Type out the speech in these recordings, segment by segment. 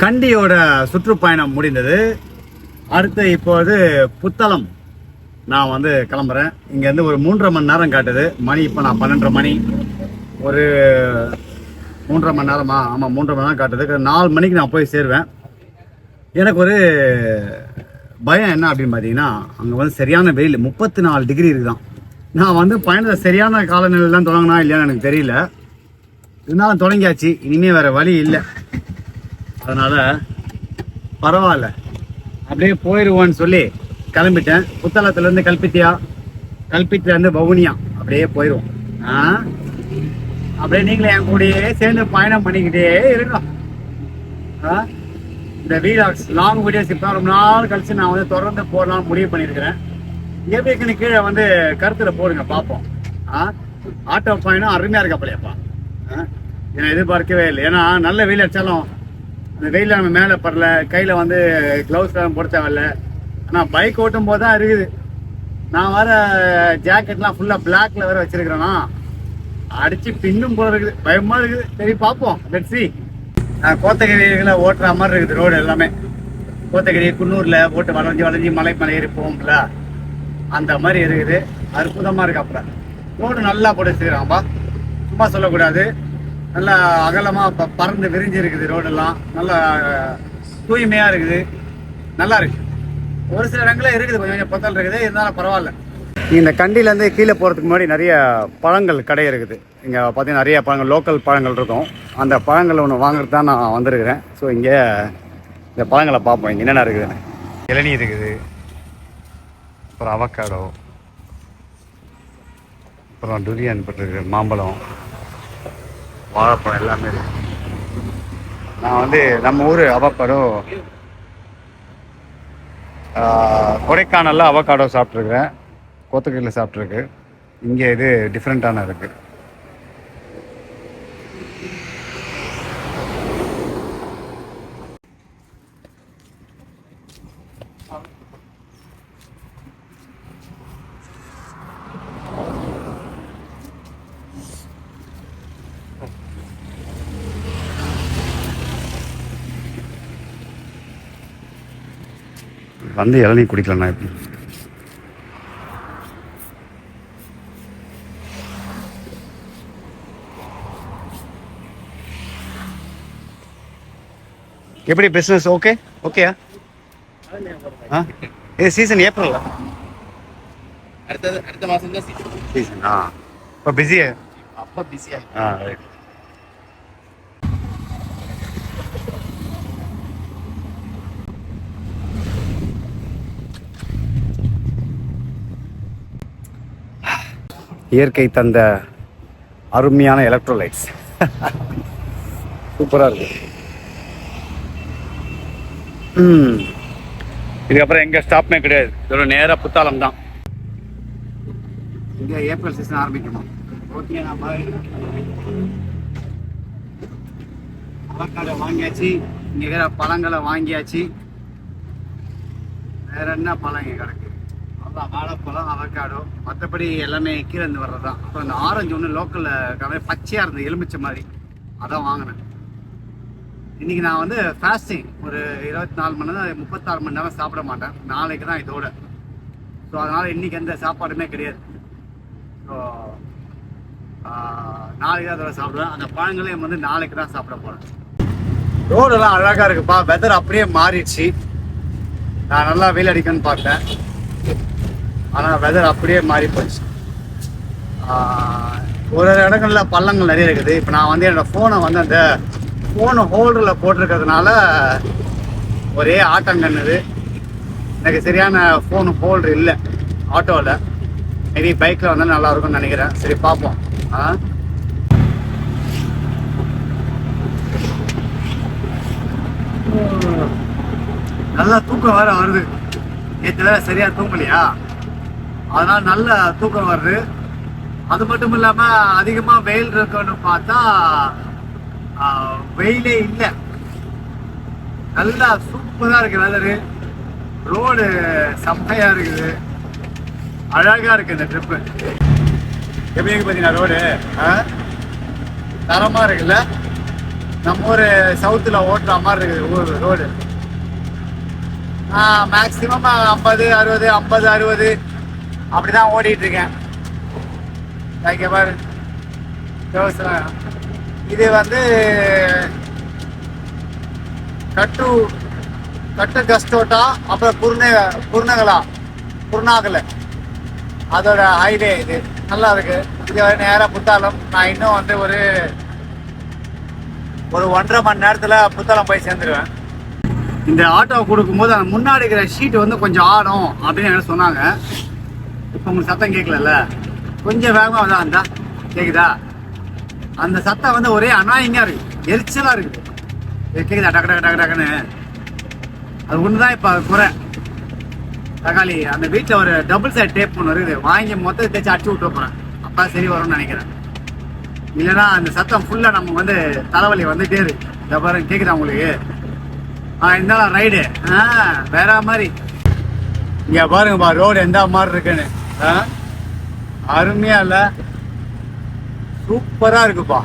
கண்டியோட சுற்றுப்பயணம் முடிந்தது. அடுத்து இப்போது புத்தளம் நான் வந்து கிளம்புறேன். இங்கேருந்து ஒரு 3.5 மணி நேரம் காட்டுது. மணி இப்போ நான் 12:30 மணி. ஒரு 3.5 மணி நேரமா? ஆமாம், 3.5 மணி நேரம் காட்டுது. 4 மணிக்கு நான் போய் சேருவேன். எனக்கு ஒரு பயம் என்ன அப்படின்னு பார்த்தீங்கன்னா, அங்கே வந்து சரியான வெயில், 34 டிகிரி இருக்குதான். நான் வந்து பயணத்தை சரியான காலநிலையில் தான் தொடங்கினா இல்லையான்னு எனக்கு தெரியல. இருந்தாலும் தொடங்கியாச்சு, இனிமேல் வேறு வழி இல்லை. அதனால் பரவாயில்ல, அப்படியே போயிடுவோன்னு சொல்லி கிளம்பிட்டேன். புத்தளத்துலேருந்து கல்பிட்டிலேருந்து வவுனியா அப்படியே போயிடுவோம். அப்படியே நீங்களே என் கூடயே சேர்ந்து பயணம் பண்ணிக்கிட்டே இருக்கணும். இந்த வீடியோஸ் லாங் வீடியோஸ் இப்போ ரொம்ப நாள் கழிச்சு நான் வந்து தொடர்ந்து போடலாம்னு முடிவு பண்ணியிருக்கிறேன். எப்படிக்குன்னு கீழே வந்து கருத்தில் போடுங்க பார்ப்போம். ஆட்டோ பயணம் அருமையாக இருக்கப்பலையாப்பா. ஏன்னா எதிர்பார்க்கவே இல்லை. ஏன்னா நல்ல வெயில் அடித்தாலும் அந்த வெயிலில் நம்ம மேலே படல, கையில் வந்து க்ளவுஸ் எல்லாம் போட தேவையில்ல. ஆனால் பைக் ஓட்டும் போது தான் இருக்குது. நான் வர ஜாக்கெட்லாம் ஃபுல்லாக பிளாக்ல வேற வச்சிருக்கிறேன்னா அடிச்சு பின்னும் போல இருக்குது, பயமா இருக்குது. சரி பார்ப்போம், லெட்ஸ் see. கோத்தகிரிகளை ஓட்டுற மாதிரி இருக்குது ரோடு எல்லாமே. கோத்தகிரி குன்னூர்ல போட்டு வளைஞ்சி மலை ஏறி போகும்ல, அந்த மாதிரி இருக்குது. அற்புதமா இருக்கு. அப்புறம் ரோடு நல்லா போட்டு வச்சிருக்காங்கப்பா, சும்மா சொல்லக்கூடாது. நல்லா அகலமா பறந்து விரிஞ்சு இருக்குது. ரோடெல்லாம் நல்லா தூய்மையா இருக்குது, நல்லா இருக்கு. ஒரு சில இடங்களே இருக்குது கொஞ்சம் பொத்தல் இருக்குது, இருந்தாலும் பரவாயில்ல. இந்த கண்டிலேருந்து கீழே போகிறதுக்கு முன்னாடி நிறைய பழங்கள் கடை இருக்குது. இங்கே பார்த்தீங்கன்னா நிறைய பழங்கள், லோக்கல் பழங்கள் இருக்கும். அந்த பழங்கள் ஒன்று வாங்குறது தான் நான் வந்திருக்கிறேன். ஸோ இங்கே இந்த பழங்களை பார்ப்போம் இங்கே என்னென்ன இருக்குதுன்னு. இளநீர் இருக்குது, அப்புறம் அவக்காடோ, அப்புறம் டுரியான் போட்டுருக்கு, மாம்பழம், வாழைப்பழம் எல்லாமே இருக்குது. நான் வந்து நம்ம ஊர் அவக்காடோ, கொடைக்கானலில் அவக்காடோ சாப்பிட்ருக்குறேன், கோத்தகிரியில் சாப்பிட்ருக்கு. இங்கே இது டிஃப்ரெண்ட்டான இருக்குது. வந்து இளநீர் குடிக்கலண்ணா எப்படி? எப்படி பிஸ்னஸ்? ஓகேயா? இது சீசன் ஏப்ரல், அடுத்த மாசம் தான் சீசன். இப்போ பிஸியா? அப்போ பிஸியா. ரைட். இயற்கை தந்த அருமையான எலக்ட்ரோலைட்ஸ் சூப்பராக இருக்கு. இதுக்கப்புறம் எங்க ஸ்டாப்மே கிடையாது, இதோட நேராக புத்தாலம் தான். இங்கே ஏப்ரல் சீசன் ஆரம்பிக்குமா? ஓகே, நம்ம அவக்காடோ வாங்கியாச்சு, இங்கே வேற பழங்களை வாங்கியாச்சு. வேற என்ன பழம் இங்கே கிடக்கு? அதான் வாழைப்பழம், அவக்காடோ. மற்றபடி எல்லாமே கீழே இருந்து வர்றது தான். அப்புறம் இந்த ஆரஞ்சு ஒன்று லோக்கலில் பச்சையாக இருந்தது, எலுமிச்சை மாதிரி, அதான் வாங்கினேன். இன்றைக்கி நான் வந்து ஃபாஸ்டிங், ஒரு 24 மணி நேரம் 36 மணி நேரம் சாப்பிட மாட்டேன். நாளைக்கு தான் இதோட. ஸோ அதனால் இன்றைக்கி எந்த சாப்பாடுமே கிடையாது. ஸோ நாளைக்கு தான் இதோட சாப்பிடுவேன். அந்த பழங்களையும் வந்து நாளைக்கு தான் சாப்பிட போகிறேன். ரோடெல்லாம் அழகாக இருக்குப்பா. வெதர் அப்படியே மாறிடுச்சு. நான் நல்லா வெயில் அடிக்கணும்னு பார்த்தேன், ஆனால் வெதர் அப்படியே மாறி போச்சு. ஒரு இடங்கள்ல பள்ளங்கள் நிறைய இருக்குது. இப்போ நான் வந்து என்னோடய ஃபோனை வந்து அந்த ஃபோனு ஹோல்டரில் போட்டிருக்கிறதுனால ஒரே ஆட்டங்கன்னுது. எனக்கு சரியான ஃபோனு ஹோல்டர் இல்லை ஆட்டோவில். மேபி பைக்கில் வந்தால் நல்லாயிருக்கும்னு நினைக்கிறேன். சரி பார்ப்போம். நல்லா தூக்கம் வேறு வருது. நேற்று வேறு சரியாக தூங்கலையா, அதனால் நல்ல தூக்கம் வருது. அது மட்டும் இல்லாமல் அதிகமாக வெயில் இருக்குன்னு பார்த்தா வெயிலே இல்லை. நல்லா சூப்பராக இருக்குது வெதரு. ரோடு செம்மையாக இருக்குது, அழகாக இருக்குது. இந்த ட்ரிப்பு எப்படி இருக்கு பார்த்தீங்கன்னா ரோடு தரமாக இருக்குல்ல. நம்ம ஊர் சவுத்தில் ஓட்டுற மாதிரி இருக்குது ஊர் ரோடு. மேக்ஸிமம் 50 60 50 60 அப்படி தான் ஓடிட்டு இருக்கேன். பாரு இது வந்து கட்டு கஸ்டோட்டா, அப்புறம் குருநாகலை அதோட ஹைவே. இது நல்லா இருக்கு. இது நேராக புத்தாலம். நான் இன்னும் வந்து ஒரு 1.5 மணி நேரத்தில் புத்தாலம் போய் சேர்ந்துருவேன். இந்த ஆட்டோவை கொடுக்கும்போது அந்த முன்னாடி இருக்கிற ஷீட் வந்து கொஞ்சம் ஆடும் அப்படின்னு என்ன சொன்னாங்க. இப்போ உங்களுக்கு சத்தம் கேட்கல, கொஞ்சம் வேகமாக தான் இருந்தா கேக்குதா? அந்த சத்தம் வந்து ஒரே அநாயங்கா இருக்கு, எரிச்சலா இருக்குது. கேக்குதா? டக்கு டக்கு டக்கு டக்குன்னு. அது ஒண்ணுதான் இப்ப குறை. தக்காளி அந்த வீட்டுல ஒரு டபுள் சைட் டேப் ஒன்று இருக்குது, வாங்கி மொத்தத்தை தேய்ச்சி அடிச்சு விட்டு போறேன். அப்பா சரி வரும்னு நினைக்கிறேன். இல்லைன்னா அந்த சத்தம் ஃபுல்லா நம்ம வந்து தலைவலி வந்துட்டே இருக்கு. இந்த பாருங்க, கேக்குதா உங்களுக்கு? இருந்தாலும் ரைடு வேற மாதிரி. இங்க பாருங்கப்பா ரோடு எந்த மாதிரி இருக்குன்னு. அருமையா இல்ல? சூப்பரா இருக்குப்பா.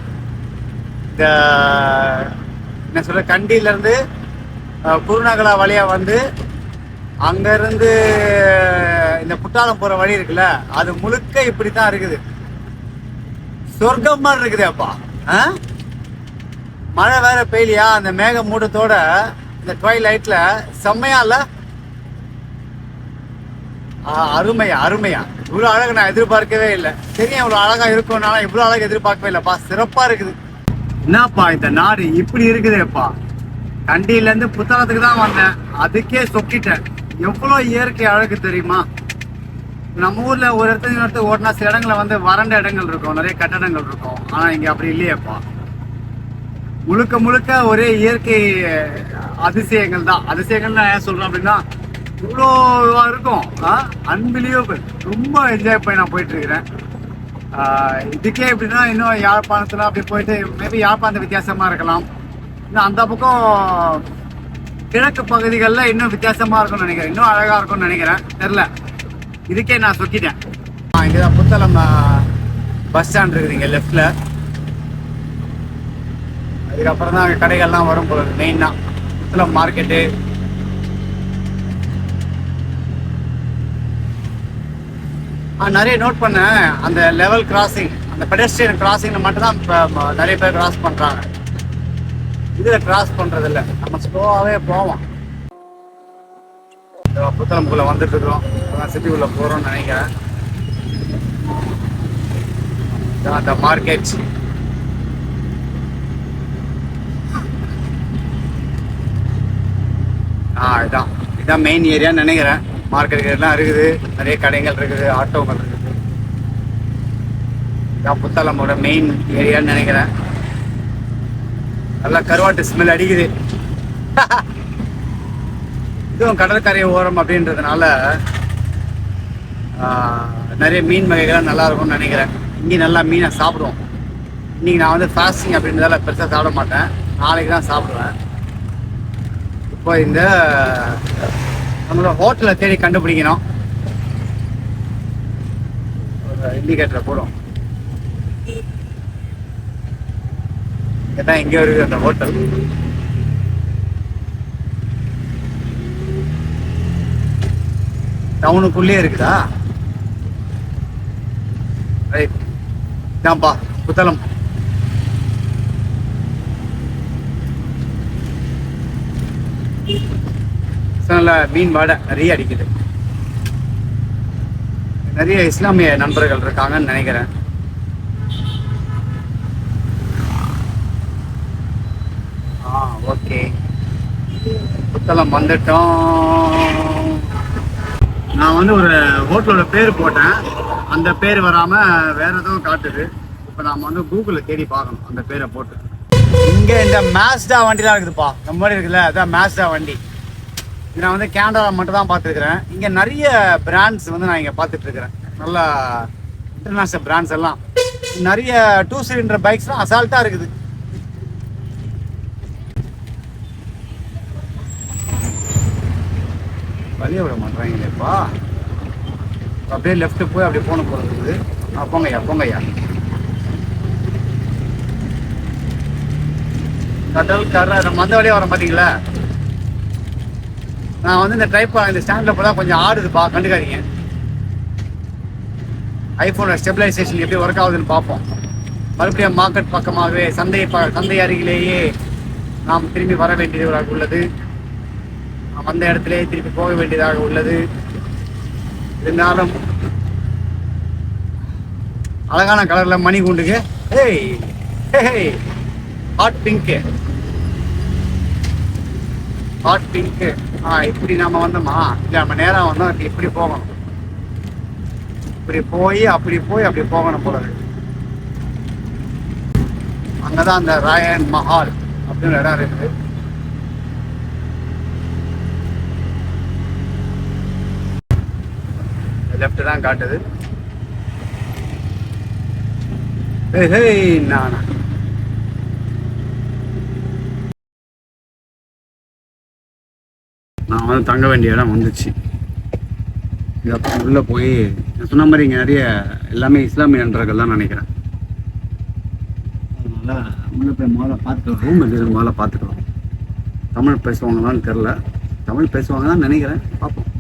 இந்த என்ன சொல்ற, கண்டியில இருந்து குருநகலா வழியா வந்து அங்க இருந்து இந்த புட்டாளம் போற வழி இருக்குல்ல, அது முழுக்க இப்படித்தான் இருக்குது. சொர்க்கம் மாதிரி இருக்குது அப்பா. மழை வேற பெய்யலையா? அந்த மேக மூட்டத்தோட இந்த ட்வைலைட்ல செம்மையா இல்ல? அருமையா அருமையா. இவ்வளவு அழகு நான் எதிர்பார்க்கவே இல்லை. தெரியும் இவ்வளவு அழகா இருக்கும்னால இவ்வளவு அழகு எதிர்பார்க்கவே இல்லப்பா. சிறப்பா இருக்குது. என்னப்பா இந்த நாடு இப்படி இருக்குதேப்பா. கண்டியில இருந்து புத்தகத்துக்கு தான் வந்தேன், அதுக்கே சொக்கிட்டேன். எவ்வளவு இயற்கை அழகு தெரியுமா? நம்ம ஊர்ல ஒரு இடத்துக்கு ஓட்டினா சில இடங்கள்ல வந்து வறண்ட இடங்கள் இருக்கும், நிறைய கட்டடங்கள் இருக்கும். ஆனா இங்க அப்படி இல்லையேப்பா. முழுக்க முழுக்க ஒரே இயற்கை அதிசயங்கள் தான். அதிசயங்கள் ஏன் சொல்றேன் அப்படின்னா, இவ்வளோ இருக்கும். அன்பிலியபிள். ரொம்ப என்ஜாய் பண்ணி நான் போயிட்டு இருக்கிறேன். இதுக்கே எப்படின்னா இன்னும் யாழ்ப்பாணத்துல அப்படி போயிட்டு மேபி யாழ்ப்பாணத்து வித்தியாசமா இருக்கலாம். இன்னும் அந்த பக்கம் கிழக்கு பகுதிகளில் இன்னும் வித்தியாசமா இருக்கும்னு நினைக்கிறேன், இன்னும் அழகா இருக்கும்னு நினைக்கிறேன். தெரியல, இதுக்கே நான் சொக்கிட்டேன். இங்கதான் புத்தளம் பஸ் ஸ்டாண்ட் இருக்குது இங்க லெஃப்ட்ல. அதுக்கப்புறம் தான் அங்கே கடைகள்லாம் வரும் போகுது. மெயினா புத்தளம் மார்க்கெட்டு. நிறைய நோட் பண்ணேன், அந்த லெவல் கிராசிங், அந்த பெடஸ்ட்ரியன் கிராசிங்ல மட்டும் தான் இப்போ நிறைய பேர் கிராஸ் பண்றாங்க. இதுல கிராஸ் பண்றது இல்லை, நம்ம ஸ்லோவாகவே போவோம். புத்தளம்குள்ள வந்துட்டு இருக்கிறோம், சிட்டிக்குள்ள போறோம்னு நினைக்கிறேன். அந்த மார்க்கெட் இதான் மெயின் ஏரியான்னு நினைக்கிறேன். மார்க்கெட் எல்லாம் இருக்குது, நிறைய கடைகள் இருக்குது, ஆட்டோங்கள் இருக்குது. இதான் புத்தளமோட மெயின் ஏரியான்னு நினைக்கிறேன். நல்லா கருவாட்டு ஸ்மெல் அடிக்குது. இதுவும் கடற்கரை ஓரம் அப்படின்றதுனால நிறைய மீன் வகைகள் நல்லா இருக்கும்னு நினைக்கிறேன். இங்கே நல்லா மீனை சாப்பிடுவோம். இன்னைக்கு நான் வந்து ஃபாஸ்டிங் அப்படின்றதால பெருசாக சாப்பிட மாட்டேன், நாளைக்கு தான் சாப்பிடுவேன். இப்போ இந்த நம்மளோட ஹோட்டலை தேடி கண்டுபிடிக்கணும். ஒரு இண்டிகேட்டரை போடும். இதான் எங்கேயோ இருக்குது அந்த ஹோட்டல். டவுனுக்குள்ளே இருக்குதா? ரைட், இதான்ப்பா புத்தளம். நல்ல மீன் வாடை நிறைய அடிக்குது. நிறைய இஸ்லாமிய நண்பர்கள் இருக்காங்கன்னு நினைக்கிறேன். ஓகே, புத்தளம் வந்துட்டோம். நான் வந்து ஒரு ஹோட்டலோட பேர் போட்டேன், அந்த பேர் வராம வேற எதுவும் காட்டுது. இப்போ நாம வந்து கூகுளில் தேடி பார்க்கணும் அந்த பேரை போட்டு. இங்க இந்த மேஸ்டா வண்டிலாம் இருக்குதுப்பா, நம்ம மாதிரி இருக்குல்ல, அதான் மேஸ்டா வண்டி. நான் வந்து கேனடா மட்டும் தான் பார்த்துருக்குறேன். இங்கே நிறைய பிராண்ட்ஸ் வந்து நான் இங்கே பார்த்துட்டு இருக்கிறேன். நல்லா இன்டர்நேஷ்னல் பிராண்ட்ஸ் எல்லாம், நிறைய 2 சிலிண்டர் பைக்ஸ்லாம் அசால்ட்டாக இருக்குது. வழிய விட மாட்டேறாங்களேப்பா. அப்படியே லெஃப்ட்டு போய் அப்படியே போன போகிறது. போங்கய்யா போங்கய்யா. கடல் கரை நம்ம அந்த வழியாக வர மாட்டீங்களா? நான் வந்து இந்த இந்த ஸ்டாண்டில் போல கொஞ்சம் ஆடுதுப்பா, கண்டுக்காதீங்க. ஐஃபோனோட ஸ்டெபிலைசேஷன் எப்படி ஒர்க் ஆகுதுன்னு பார்ப்போம். மறுபடியும் மார்க்கெட் பக்கமாகவே சந்தை அருகிலேயே நாம் திரும்பி வர வேண்டியதாக உள்ளது. நாம் அந்த இடத்திலே திருப்பி போக வேண்டியதாக உள்ளது. இருந்தாலும் அழகான கலர்ல மணி குண்டுக்கு ஹாட் பிங்க்கு இப்படி நாம வந்தோமா? இல்லை நம்ம நேரம் வந்தோம். இப்படி போகணும், இப்படி போய் அப்படி போகணும் போல. அங்கதான் அந்த ராயன் மஹால் அப்படின்னு இடம் இருக்குது. லெஃப்ட் தான் காட்டுது. நான் வந்து தங்க வேண்டிய இடம் வந்துச்சு. அப்புறம் உள்ள போய் சொன்ன மாதிரி இங்கே நிறைய எல்லாமே இஸ்லாமிய நண்பர்கள் தான் நினைக்கிறேன். அதனால உள்ள போய் முதல்ல பார்த்துக்கலாம். ரூம் எது முதல்ல பார்த்துக்கலாம். தமிழ் பேசுவாங்களான்னு தெரில. தமிழ் பேசுவாங்க தான் நினைக்கிறேன். பார்ப்போம்.